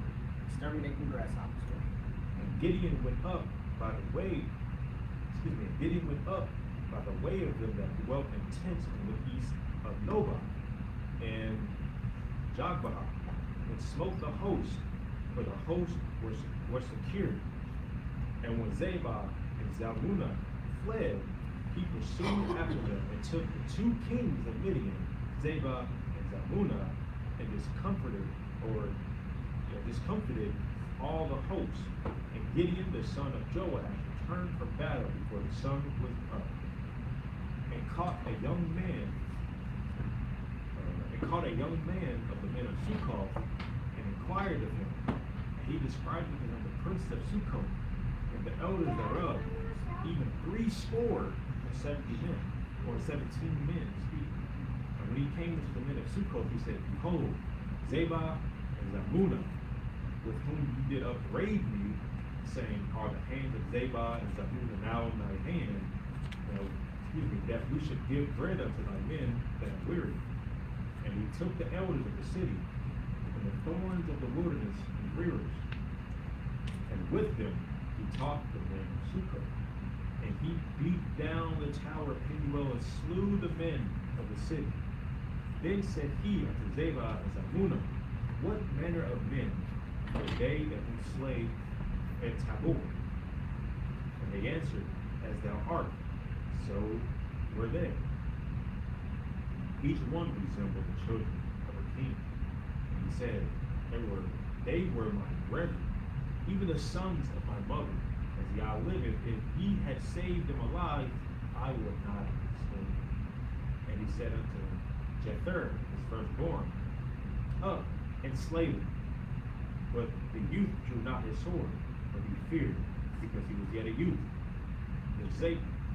Exterminating grasshoppers. And Gideon went up by the way, Gideon went up by the way of them that dwelt in tents on the east of Nobah and Jogbah, and smote the host, for the host were secured. And when Zebah and Zalmunna fled, he pursued after them and took the 2 kings of Midian, Zebah and Zalmunna, and discomfited all the hosts. And Gideon the son of Joash returned from battle before the sun was up, and caught a young man of the men of Succoth, and inquired of him. And he described to him the prince of Succoth, and the elders thereof, even 70 men, or 17 men, And when he came to the men of Succoth, he said, Behold, Zebah and Zalmunna, with whom you did upbraid me, saying, Are the hands of Zebah and Zalmunna now in thy hand? That we should give bread unto thy men that are weary. And he took the elders of the city, and the thorns of the wilderness and rearers, and with them he taught the men of Succoth. And he beat down the tower of Penuel and slew the men of the city. Then said he unto Zebah and Zalmunna, What manner of men were they that we slay at Tabor? And they answered, As thou art, so were they. Each one resembled the children of a king. And he said, They were my brethren, even the sons of my mother. As Yah liveth, if he had saved them alive, I would not have slain them. And he said unto Jether, his firstborn, Up and slay them. But the youth drew not his sword, but he feared, because he was yet a youth.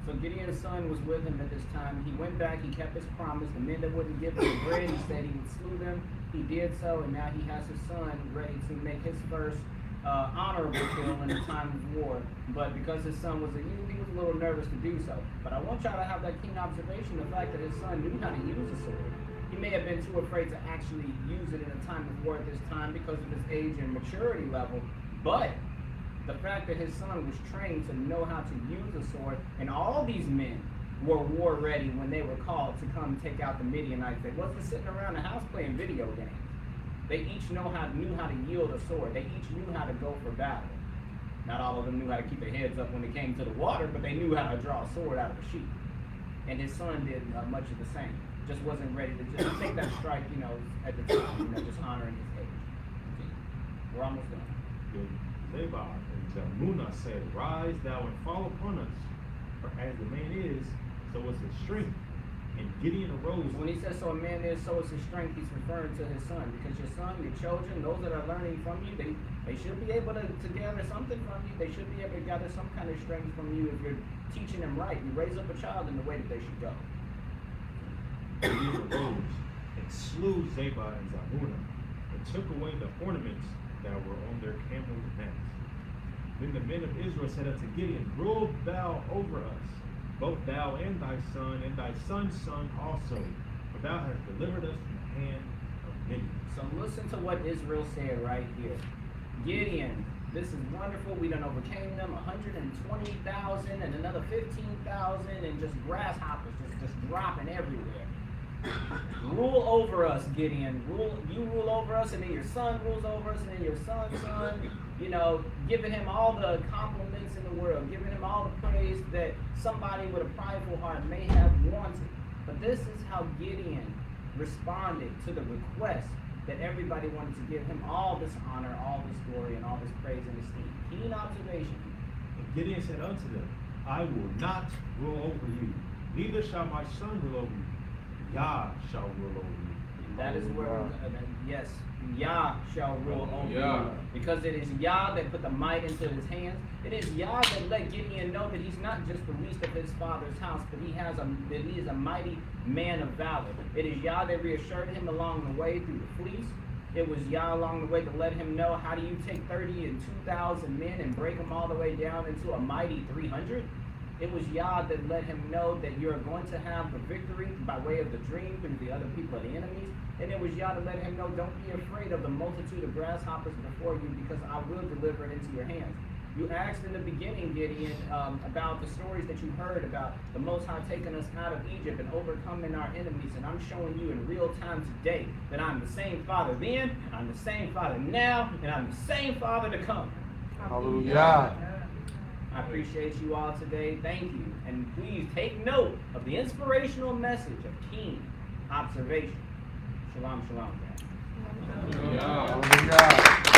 So Gideon's son was with him at this time. He went back, he kept his promise. The men that wouldn't give him the bread, he said he would slew them. He did so, and now he has his son ready to make his first honorable kill in a time of war. But because his son was a youth, he was a little nervous to do so. But I want y'all to have that keen observation, the fact that his son knew how to use a sword. He may have been too afraid to actually use it in a time of war at this time because of his age and maturity level. But the fact that his son was trained to know how to use a sword, and all these men were war ready when they were called to come take out the Midianites. They wasn't sitting around the house playing video games. They each knew how to yield a sword. They each knew how to go for battle. Not all of them knew how to keep their heads up when it came to the water, but they knew how to draw a sword out of a sheath. And his son did much of the same. Just wasn't ready to just take that strike, at the time, just honoring his age. Okay. We're almost done. Zebah and Zalmunna said, Rise thou and fall upon us, for as the man is, so is his strength. And Gideon arose. When he says so a man is, so is his strength, he's referring to his son. Because your son, your children, those that are learning from you, they should be able to gather something from you. They should be able to gather some kind of strength from you if you're teaching them right. You raise up a child in the way that they should go. Gideon arose and slew Zebah and Zalmunna, and took away the ornaments that were on their camels' necks. Then the men of Israel said unto Gideon, Rule thou over us, both thou and thy son's son also, for thou hast delivered us from the hand of Midian. So listen to what Israel said right here. Gideon, this is wonderful. We done overcame them, 120,000 and another 15,000, and just grasshoppers just dropping everywhere. Rule over us, Gideon. You rule over us, and then your son rules over us, and then your son's son. Giving him all the compliments in the world, giving him all the praise that somebody with a prideful heart may have wanted. But this is how Gideon responded to the request that everybody wanted to give him all this honor, all this glory, and all this praise and esteem. Keen observation. And Gideon said unto them, I will not rule over you, neither shall my son rule over you. Yah shall rule over you. That is where, yes, Yah shall rule over you. Because it is Yah that put the might into his hands. It is Yah that let Gideon know that he's not just the least of his father's house, but that he is a mighty man of valor. It is Yah that reassured him along the way through the fleece. It was Yah along the way to let him know, how do you take 30 and 2,000 men and break them all the way down into a mighty 300? It was Yah that let him know that you're going to have the victory by way of the dream through the other people of the enemies. And it was Yah that let him know, don't be afraid of the multitude of grasshoppers before you, because I will deliver it into your hands. You asked in the beginning, Gideon, about the stories that you heard about the Most High taking us out of Egypt and overcoming our enemies. And I'm showing you in real time today that I'm the same Father then, I'm the same Father now, and I'm the same Father to come. Hallelujah. I appreciate you all today. Thank you. And please take note of the inspirational message of keen observation. Shalom, shalom, guys. Hallelujah.